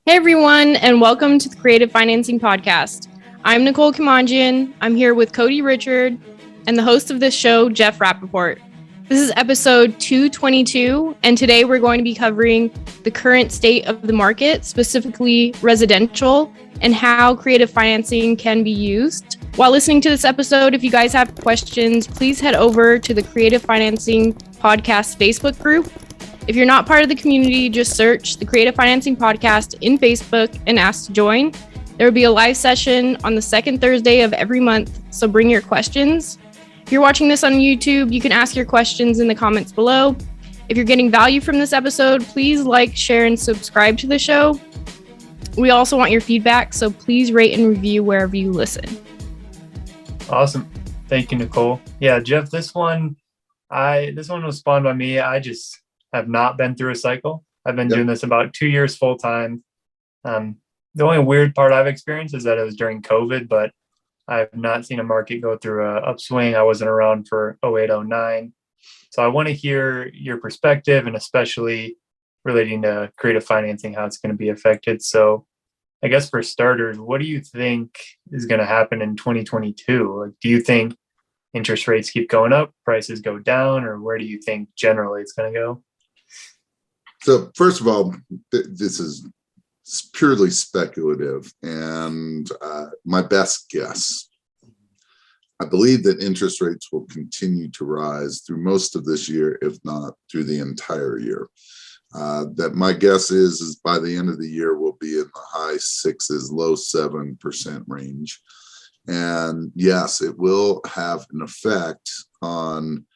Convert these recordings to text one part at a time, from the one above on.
Hey everyone, and welcome to the Creative Financing Podcast. I'm Nicole Kimanjian. I'm here with Cody Richard and the host of this show, Jeff Rappaport. This is episode 222, and today we're going to be covering the current state of the market, specifically residential, and how creative financing can be used. While listening to this episode, if you guys have questions, please head over to the Creative Financing Podcast Facebook group. If you're not part of the community, just search the Creative Financing Podcast in Facebook and ask to join. There will be a live session on the second Thursday of every month, so bring your questions. If you're watching this on YouTube, you can ask your questions in the comments below. If you're getting value from this episode, please like, share, and subscribe to the show. We also want your feedback, so please rate and review wherever you listen. Awesome. Thank you, Nicole. Yeah, Jeff, this one was spawned by me. I just have not been through a cycle. I've been doing this about 2 years full time. The only weird part I've experienced is that it was during COVID, but I've not seen a market go through a upswing. I wasn't around for 08, 09. So I want to hear your perspective, and especially relating to creative financing, how it's going to be affected. So I guess for starters, what do you think is going to happen in 2022? Like, do you think interest rates keep going up, prices go down, or where do you think generally it's going to go? So first of all, this is purely speculative, and my best guess, I believe that interest rates will continue to rise through most of this year, if not through the entire year. That my guess is by the end of the year, we'll be in the high 6s, low 7% range. And yes, it will have an effect on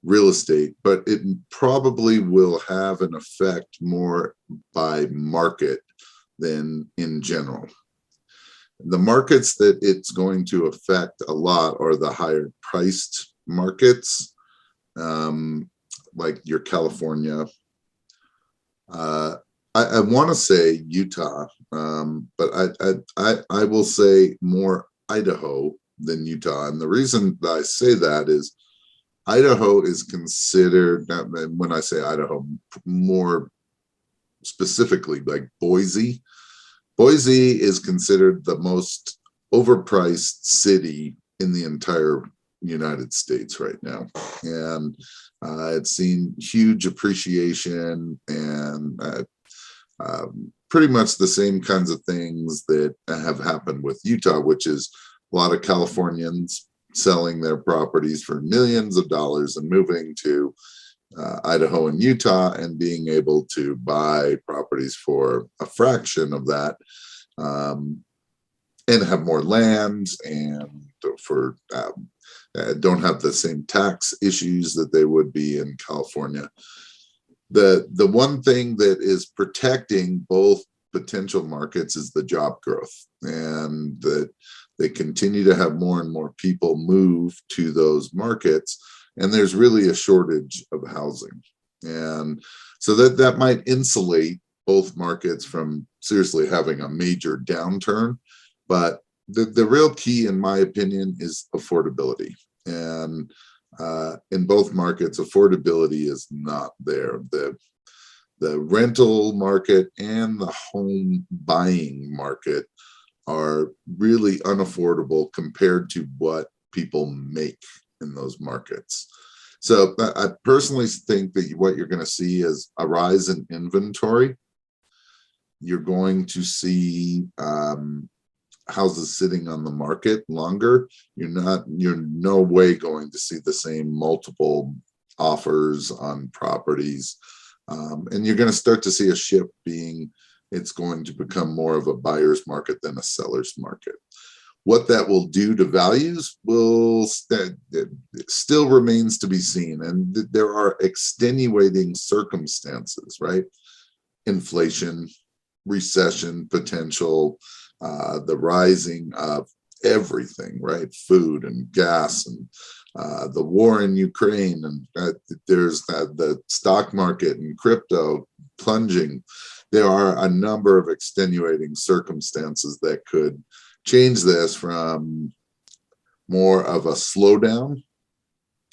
real estate, but it probably will have an effect more by market than in general. The markets that it's going to affect a lot are the higher priced markets, like your California. I want to say Utah, but I will say more Idaho than Utah. And the reason that I say that is Idaho is considered, when I say Idaho, more specifically like Boise. Boise is considered the most overpriced city in the entire United States right now. And it's seen huge appreciation and pretty much the same kinds of things that have happened with Utah, which is a lot of Californians selling their properties for millions of dollars and moving to Idaho and Utah and being able to buy properties for a fraction of that, and have more land and for don't have the same tax issues that they would be in California. The one thing that is protecting both potential markets is the job growth, and that they continue to have more and more people move to those markets, and there's really a shortage of housing. And so that might insulate both markets from seriously having a major downturn. But the real key, in my opinion, is affordability. And in both markets, affordability is not there. The rental market and the home buying market are really unaffordable compared to what people make in those markets. So I personally think that what you're going to see is a rise in inventory. You're going to see houses sitting on the market longer. You're no way going to see the same multiple offers on properties. And you're going to start to see a shift it's going to become more of a buyer's market than a seller's market. What that will do to values still remains to be seen. And there are extenuating circumstances, right? Inflation, recession potential, the rising of everything, right? Food and gas, and the war in Ukraine, and there's the stock market and crypto plunging. There are a number of extenuating circumstances that could change this from more of a slowdown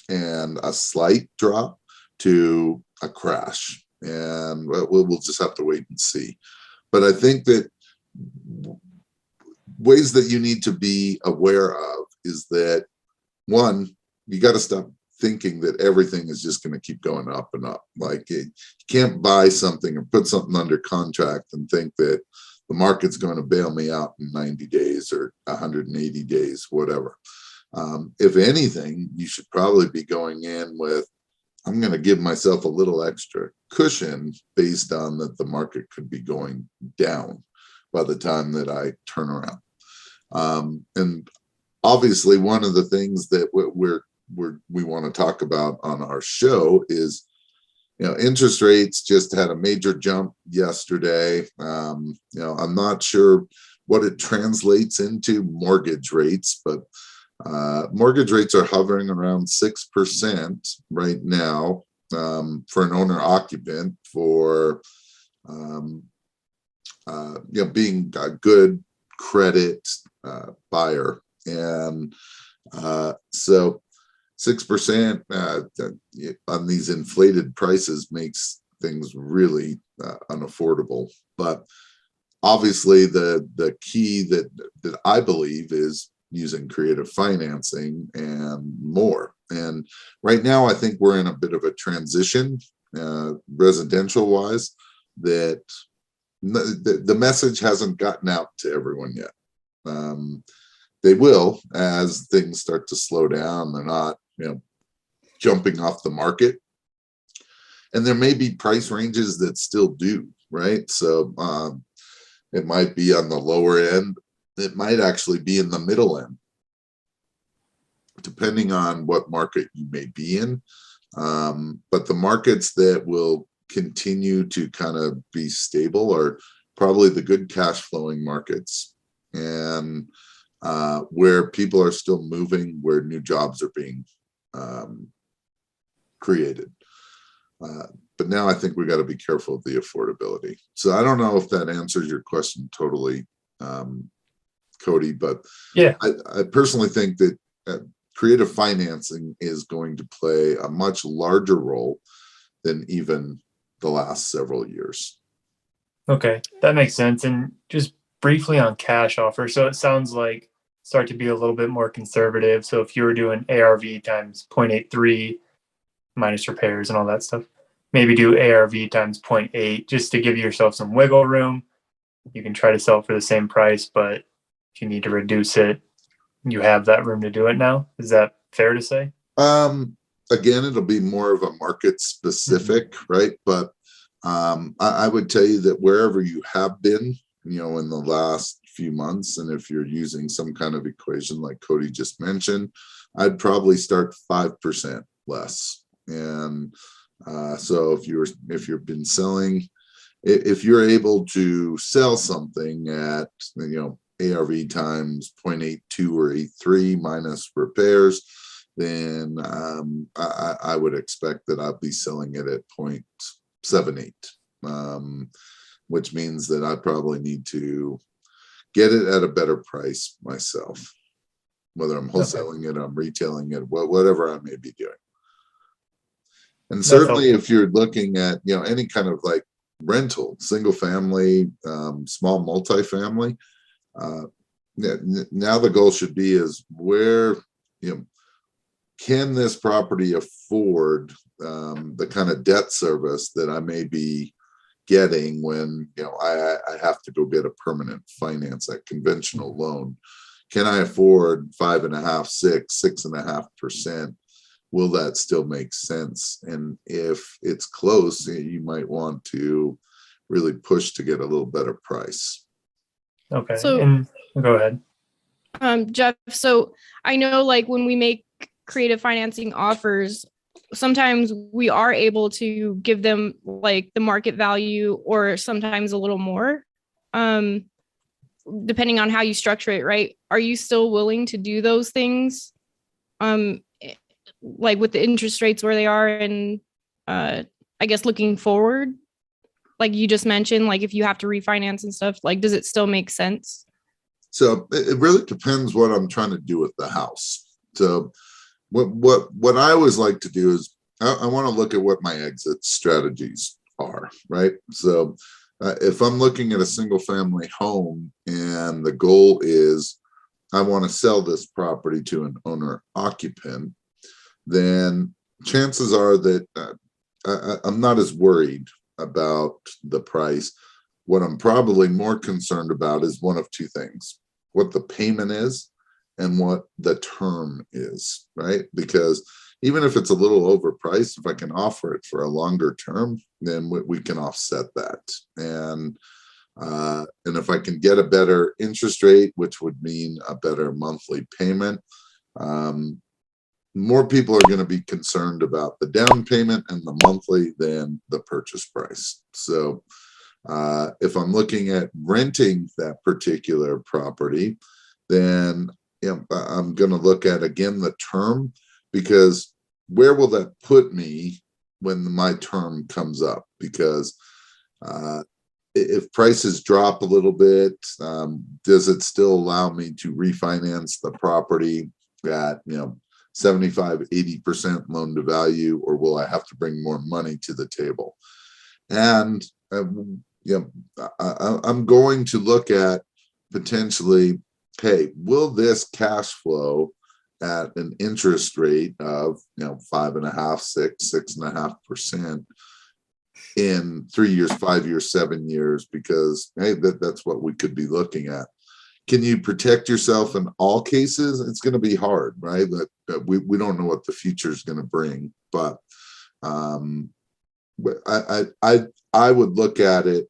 and a slight drop to a crash. And we'll just have to wait and see. But I think that ways that you need to be aware of is that, one, you got to stop thinking that everything is just going to keep going up and up. Like, you can't buy something or put something under contract and think that the market's going to bail me out in 90 days or 180 days, whatever. If anything, you should probably be going in with, I'm going to give myself a little extra cushion based on that the market could be going down by the time that I turn around. And obviously, one of the things that we want to talk about on our show is, interest rates just had a major jump yesterday. I'm not sure what it translates into mortgage rates, but mortgage rates are hovering around 6% right now for an owner occupant for being a good credit buyer. And so 6% on these inflated prices makes things really unaffordable. But obviously the key that I believe is using creative financing and more. And right now, I think we're in a bit of a transition, residential wise, that the message hasn't gotten out to everyone yet. They will as things start to slow down. They're not, jumping off the market. And there may be price ranges that still do, right? So it might be on the lower end. It might actually be in the middle end, depending on what market you may be in. But the markets that will continue to kind of be stable are probably the good cash flowing markets, and where people are still moving, where new jobs are being created. But now I think we got to be careful of the affordability. So I don't know if that answers your question totally, Cody, but yeah, I personally think that creative financing is going to play a much larger role than even the last several years. Okay, that makes sense. And just briefly on cash offer, so it sounds like start to be a little bit more conservative. So if you were doing ARV times 0.83 minus repairs and all that stuff, maybe do ARV times 0.8 just to give yourself some wiggle room. You can try to sell it for the same price, but if you need to reduce it, you have that room to do it now. Is that fair to say? Again, it'll be more of a market specific, right? But I would tell you that wherever you have been, in the last few months, and if you're using some kind of equation like Cody just mentioned, I'd probably start 5% less. And so if you've been selling, if you're able to sell something at ARV times 0.82 or 0.83 minus repairs, then I would expect that I'll be selling it at 0.78, which means that I probably need to get it at a better price myself, whether I'm wholesaling it, I'm retailing it, whatever I may be doing. And certainly if you're looking at, any kind of like rental, single family, small multifamily, now the goal should be is where, can this property afford the kind of debt service that I may be getting when, I have to go get a permanent finance, that conventional loan. Can I afford 5.5%, 6.5%? Will that still make sense? And if it's close, you might want to really push to get a little better price. Okay. So, and go ahead. Jeff, so I know like when we make creative financing offers, sometimes we are able to give them like the market value or sometimes a little more, depending on how you structure it, right? Are you still willing to do those things? Like with the interest rates where they are, and I guess looking forward, like you just mentioned, like if you have to refinance and stuff, like does it still make sense? So it really depends what I'm trying to do with the house. So what I always like to do is I want to look at what my exit strategies are, right? So if I'm looking at a single family home and the goal is I want to sell this property to an owner occupant, then chances are that I'm not as worried about the price. What I'm probably more concerned about is one of two things: what the payment is and what the term is, right? Because even if it's a little overpriced, if I can offer it for a longer term, then we can offset that. And if I can get a better interest rate, which would mean a better monthly payment, more people are going to be concerned about the down payment and the monthly than the purchase price. So if I'm looking at renting that particular property, then I'm going to look at, again, the term, because where will that put me when my term comes up? Because if prices drop a little bit, does it still allow me to refinance the property at 75-80% loan to value, or will I have to bring more money to the table? And I'm going to look at potentially, hey, will this cash flow at an interest rate of 5.5%, 6.5% in 3 years, 5 years, 7 years? Because hey, that's what we could be looking at. Can you protect yourself in all cases? It's going to be hard, right? But we don't know what the future is going to bring. But I would look at it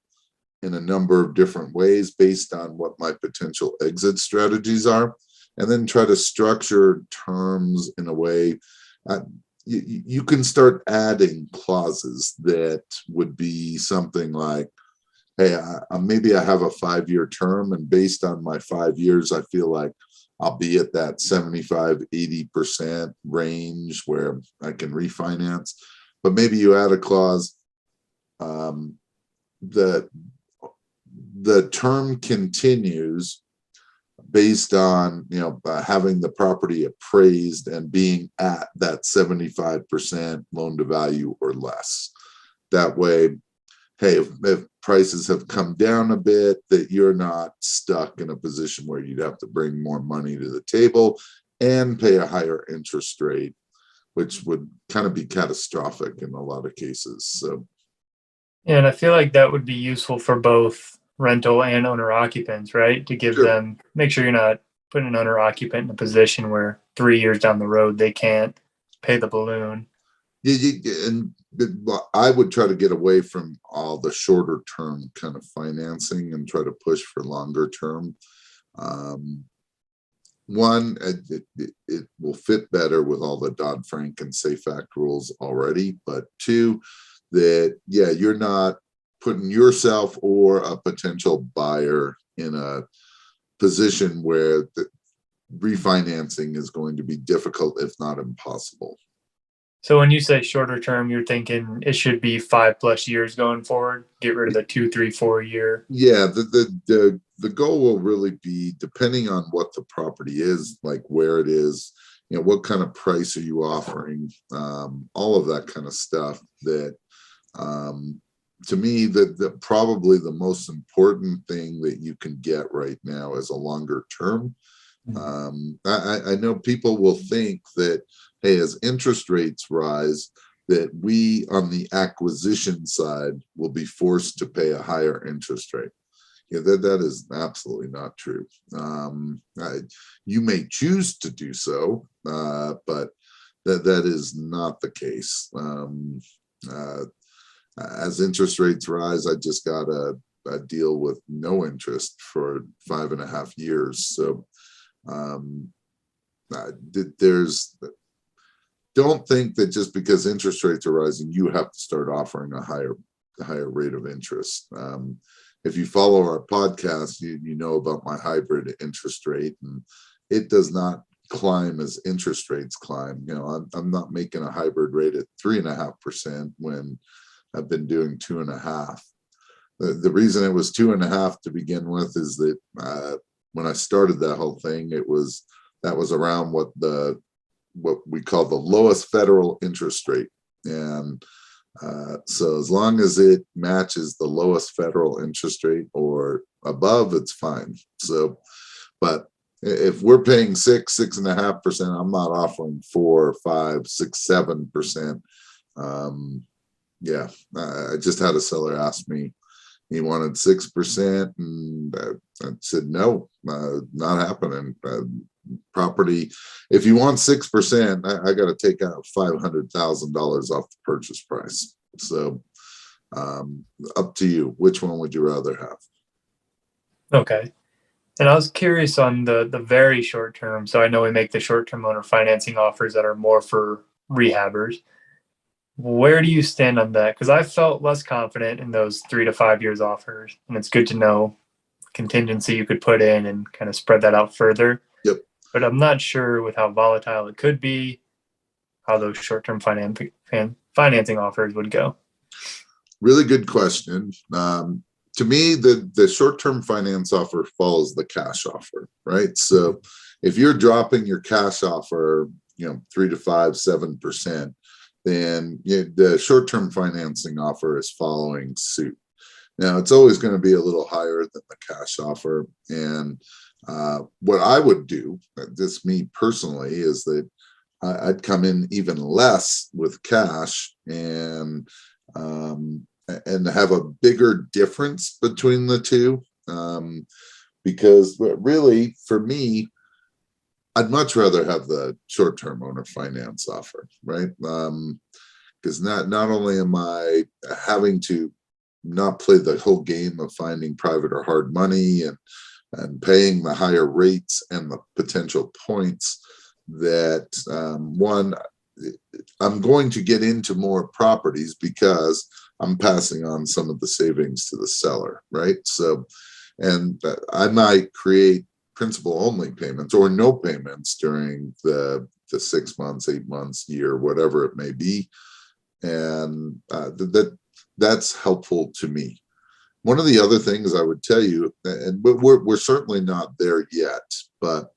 in a number of different ways based on what my potential exit strategies are, and then try to structure terms in a way. You can start adding clauses that would be something like, hey, maybe I have a 5-year term, and based on my 5 years, I feel like I'll be at that 75-80% range where I can refinance. But maybe you add a clause that the term continues based on having the property appraised and being at that 75% loan to value or less. That way, hey, if prices have come down a bit, that you're not stuck in a position where you'd have to bring more money to the table and pay a higher interest rate, which would kind of be catastrophic in a lot of cases. So, Yeah, and I feel like that would be useful for both rental and owner occupants, right? To give them, make sure you're not putting an owner occupant in a position where 3 years down the road they can't pay the balloon. And I would try to get away from all the shorter term kind of financing and try to push for longer term. One, it will fit better with all the Dodd-Frank and SAFE Act rules already. But two, that, you're not putting yourself or a potential buyer in a position where the refinancing is going to be difficult, if not impossible. So when you say shorter term, you're thinking it should be 5+ years going forward. Get rid of the 2, 3, 4 year. Yeah, the goal will really be depending on what the property is, like where it is, what kind of price are you offering, all of that kind of stuff. That to me, the probably the most important thing that you can get right now is a longer term. I know people will think that, hey, as interest rates rise, that we on the acquisition side will be forced to pay a higher interest rate. That is absolutely not true. You may choose to do so, but that is not the case. As interest rates rise, I just got a deal with no interest for 5.5 years. So don't think that just because interest rates are rising, you have to start offering a higher rate of interest. If you follow our podcast, you know about my hybrid interest rate, and it does not climb as interest rates climb. I'm not making a hybrid rate at 3.5% when I've been doing 2.5%. The reason it was 2.5% to begin with is that when I started that whole thing, that was around what we call the lowest federal interest rate. And So as long as it matches the lowest federal interest rate or above, it's fine. So, but if we're paying 6.5%, I'm not offering 4, 5, 6, 7%. Yeah, I just had a seller ask me, he wanted 6%, and I said no, not happening. Property, if you want 6%, I got to take out $500,000 off the purchase price. So, up to you. Which one would you rather have? Okay. And I was curious on the very short term. So I know we make the short term owner financing offers that are more for rehabbers. Where do you stand on that? Because I felt less confident in those 3 to 5 years offers, and it's good to know contingency you could put in and kind of spread that out further. Yep. But I'm not sure with how volatile it could be, how those short-term financing offers would go. Really good question. To me, the short-term finance offer follows the cash offer, right? So if you're dropping your cash offer, 3 to 5, 7%, then the short-term financing offer is following suit. Now, it's always going to be a little higher than the cash offer. And what I would do, this me personally, is that I'd come in even less with cash and have a bigger difference between the two. Because really, for me, I'd much rather have the short-term owner finance offer, right? Because not only am I having to not play the whole game of finding private or hard money and paying the higher rates and the potential points that one, I'm going to get into more properties because I'm passing on some of the savings to the seller, right? So, and I might create principal only payments or no payments during the 6 months, 8 months, year, whatever it may be. And that's helpful to me. One of the other things I would tell you, and we're certainly not there yet, but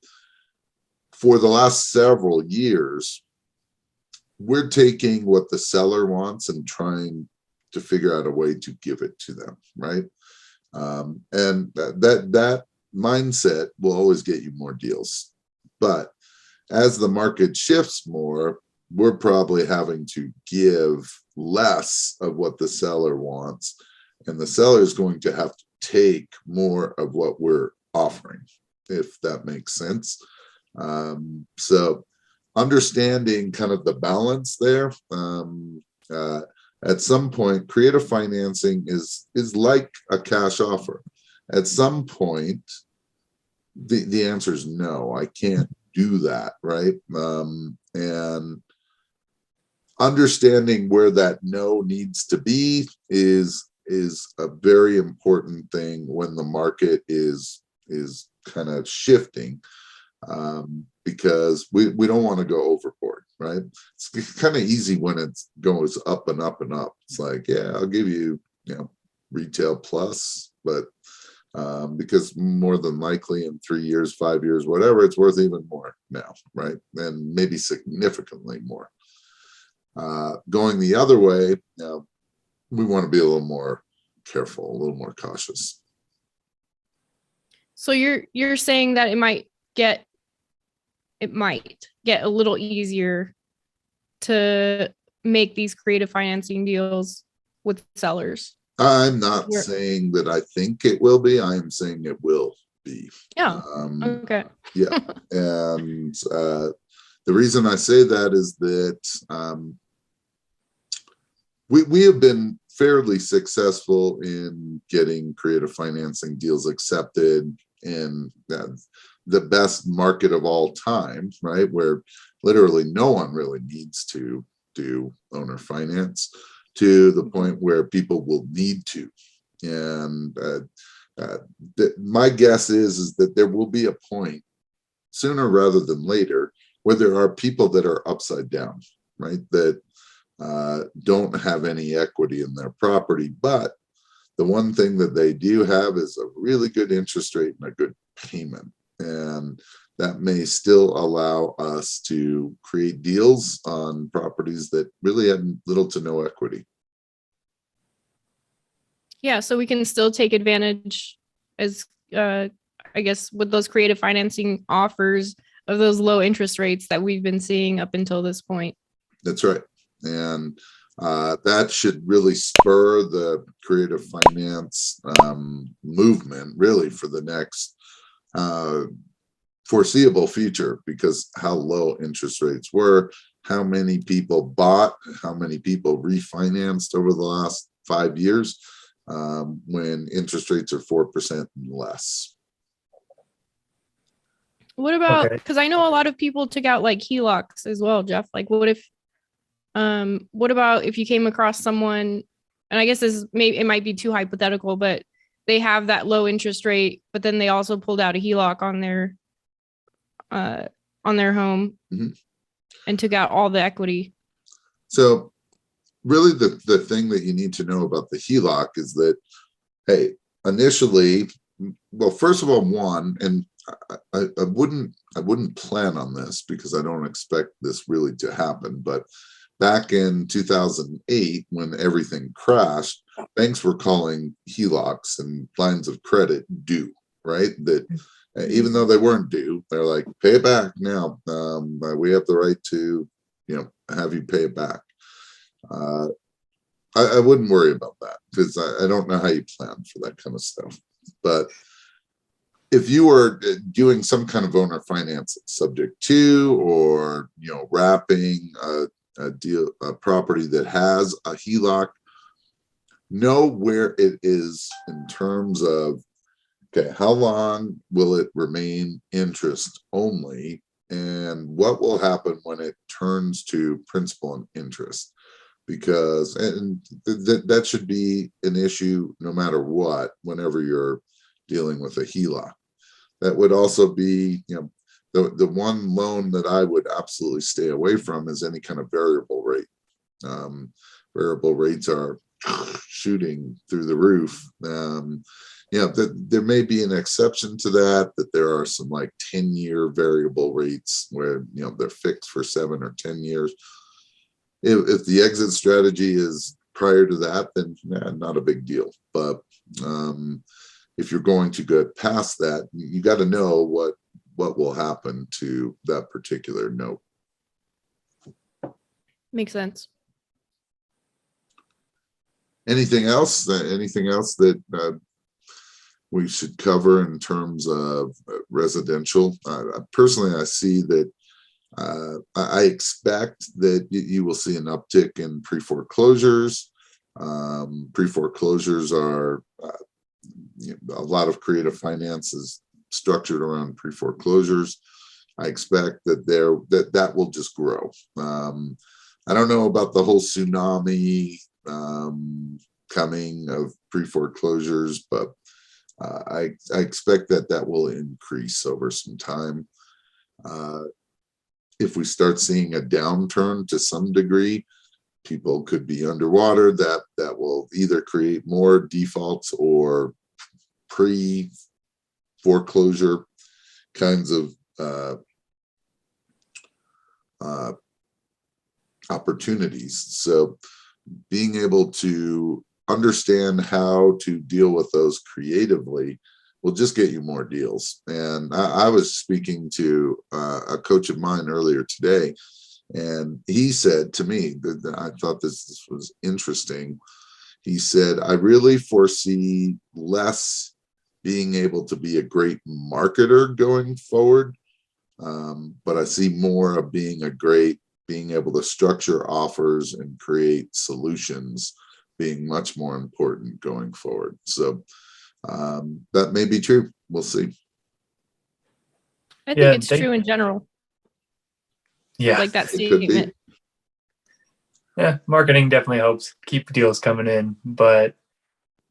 for the last several years, we're taking what the seller wants and trying to figure out a way to give it to them, right? And that mindset will always get you more deals. But as the market shifts more, we're probably having to give less of what the seller wants, and the seller is going to have to take more of what we're offering, if that makes sense. So understanding kind of the balance there. At some point, creative financing is like a cash offer. At some point, the answer is no, I can't do that, right? And understanding where that no needs to be is a very important thing when the market is kind of shifting, because we don't want to go overboard, right? It's kind of easy when it goes up and up and up. It's like, yeah, I'll give you, retail plus, but because more than likely in 3 years, 5 years, whatever, it's worth even more now, right? And maybe significantly more. Going the other way, we want to be a little more careful, a little more cautious. So you're saying that it might get a little easier to make these creative financing deals with sellers. I'm not saying that I think it will be. I am saying it will be. Yeah. Okay. Yeah. And the reason I say that is that we have been fairly successful in getting creative financing deals accepted in the best market of all time, right? Where literally no one really needs to do owner finance, to the point where people will need to. And my guess is that there will be a point sooner rather than later where there are people that are upside down, right? That don't have any equity in their property, but the one thing that they do have is a really good interest rate and a good payment. And that may still allow us to create deals on properties that really had little to no equity. Yeah, so we can still take advantage as I guess with those creative financing offers of those low interest rates that we've been seeing up until this point. That's right. And that should really spur the creative finance movement really for the next foreseeable future, because how low interest rates were, how many people bought, how many people refinanced over the last 5 years when interest rates are 4% and less. What about, Okay. because I know a lot of people took out like HELOCs as well, Jeff. Like what about if you came across someone, and I guess it might be too hypothetical, but they have that low interest rate, but then they also pulled out a HELOC on their home and took out all the equity. So really the thing that you need to know about the HELOC is that, hey, initially, well, first of all, and I wouldn't plan on this because I don't expect this really to happen, but back in 2008, when everything crashed, banks were calling HELOCs and lines of credit due, right? That even though they weren't due, they're like, pay it back now. We have the right to, have you pay it back. I wouldn't worry about that because I don't know how you plan for that kind of stuff. But if you were doing some kind of owner finance subject to, or wrapping a property that has a HELOC, know where it is in terms of, okay, how long will it remain interest only, and what will happen when it turns to principal and interest? Because that should be an issue no matter what, whenever you're dealing with a HELOC. That would also be, the one loan that I would absolutely stay away from is any kind of variable rate. Variable rates are shooting through the roof. There may be an exception to that there are some like 10-year variable rates where, they're fixed for 7 or 10 years. If the exit strategy is prior to that, then not a big deal. But if you're going to go past that, you got to know what will happen to that particular note. Makes sense. Anything else that we should cover in terms of residential? Personally, I see that I expect that you will see an uptick in pre-foreclosures. Pre-foreclosures are a lot of creative finance is structured around pre-foreclosures. I expect that will just grow. I don't know about the whole tsunami coming of pre-foreclosures, but I expect that will increase over some time. If we start seeing a downturn to some degree, people could be underwater. That will either create more defaults or pre-foreclosure kinds of opportunities. So being able to understand how to deal with those creatively will just get you more deals. And I was speaking to a coach of mine earlier today, and he said to me that I thought this was interesting. He said, I really foresee less being able to be a great marketer going forward, but I see more of being able to structure offers and create solutions being much more important going forward. So that may be true. We'll see. I think it's true in general. Yeah, like that it could be. statement. Yeah, marketing definitely helps keep deals coming in, but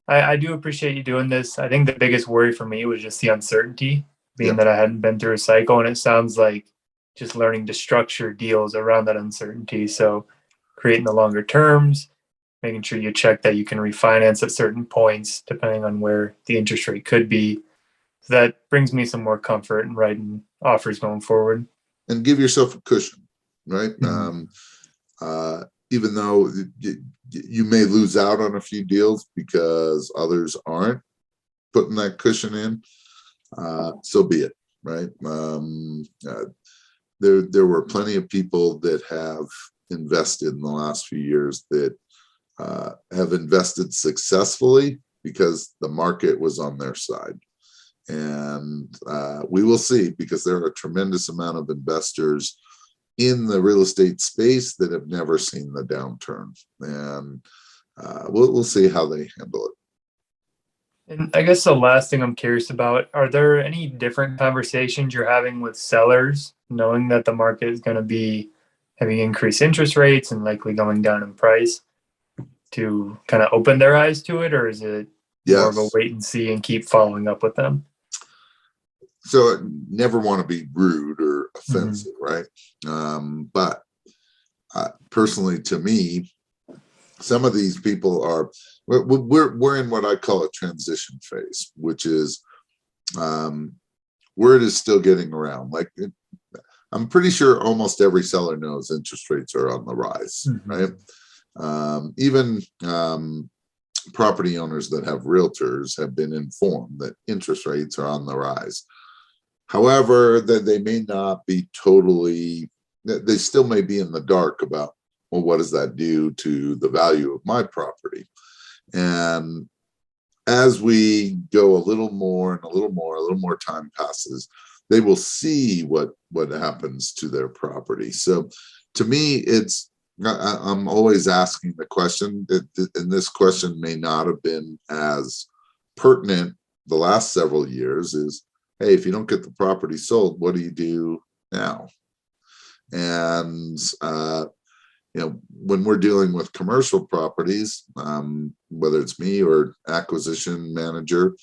I do appreciate you doing this. I think the biggest worry for me was just the uncertainty, being that I hadn't been through a cycle, and it sounds like just learning to structure deals around that uncertainty. So creating the longer terms, making sure you check that you can refinance at certain points depending on where the interest rate could be. So that brings me some more comfort in writing offers going forward. And give yourself a cushion, right? Mm-hmm. Even though you may lose out on a few deals because others aren't putting that cushion in. So be it, right? There were plenty of people that have invested in the last few years that have invested successfully because the market was on their side. And we will see, because there are a tremendous amount of investors in the real estate space that have never seen the downturn. And we'll see how they handle it. And I guess the last thing I'm curious about, are there any different conversations you're having with sellers, knowing that the market is going to be having increased interest rates and likely going down in price, to kind of open their eyes to it? Or is it more of a wait and see and keep following up with them? So never want to be rude or offensive, right? But personally, to me, some of these people are, we're in what I call a transition phase, which is word is still getting around. Like, I'm pretty sure almost every seller knows interest rates are on the rise, right? Even property owners that have realtors have been informed that interest rates are on the rise. However, that they may not be totally, they still may be in the dark about, well, what does that do to the value of my property? And as we go a little more time passes, they will see what happens to their property. So to me, I'm always asking the question, and this question may not have been as pertinent the last several years, is, hey, if you don't get the property sold, what do you do now? And when we're dealing with commercial properties, whether it's me or acquisition manager,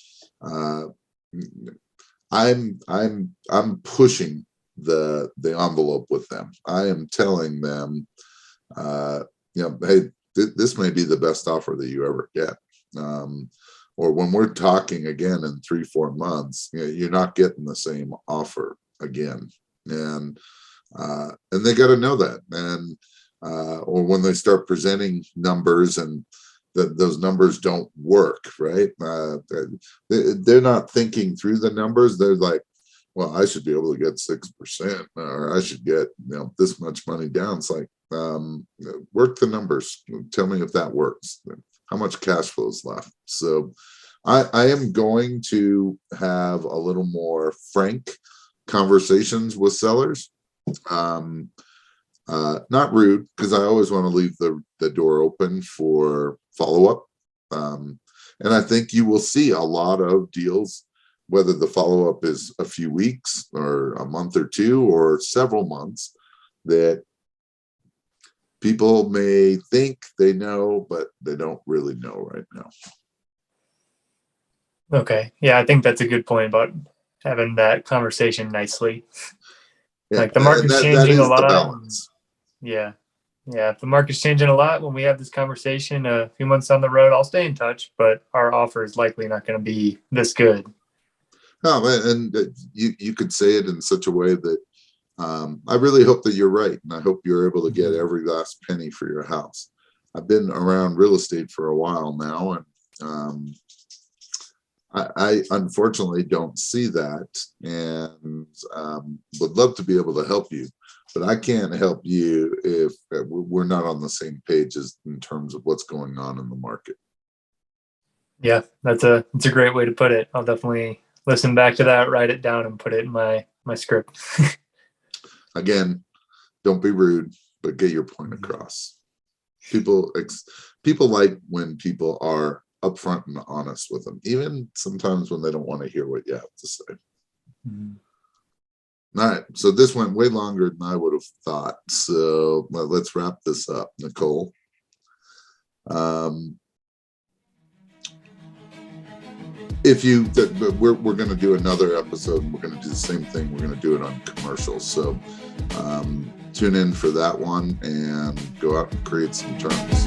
I'm pushing the envelope with them. I am telling them, hey, this may be the best offer that you ever get. Or when we're talking again in 3-4 months, you're not getting the same offer again. And they got to know that. And or when they start presenting numbers and those numbers don't work, right? They're not thinking through the numbers. They're like, well, I should be able to get 6%, or I should get this much money down. It's like, work the numbers. Tell me if that works. How much cash flow is left? So I am going to have a little more frank conversations with sellers. Not rude, because I always want to leave the door open for follow-up. And I think you will see a lot of deals, whether the follow-up is a few weeks or a month or two or several months, that people may think they know, but they don't really know right now. Okay. Yeah, I think that's a good point about having that conversation nicely. Yeah, like the market's changing a lot. Yeah. If the market's changing a lot, when we have this conversation a few months down the road, I'll stay in touch, but our offer is likely not going to be this good. No, and you could say it in such a way that I really hope that you're right, and I hope you're able to get every last penny for your house. I've been around real estate for a while now, and I unfortunately don't see that, and would love to be able to help you, but I can't help you if we're not on the same page as in terms of what's going on in the market. Yeah, that's a great way to put it. I'll definitely listen back to that, write it down, and put it in my script. Again, don't be rude, but get your point across. People like when people are upfront and honest with them, even sometimes when they don't want to hear what you have to say. All right, so this went way longer than I would have thought. So let's wrap this up, Nicole. We're going to do another episode. We're going to do the same thing. We're going to do it on commercials. So tune in for that one and go out and create some terms.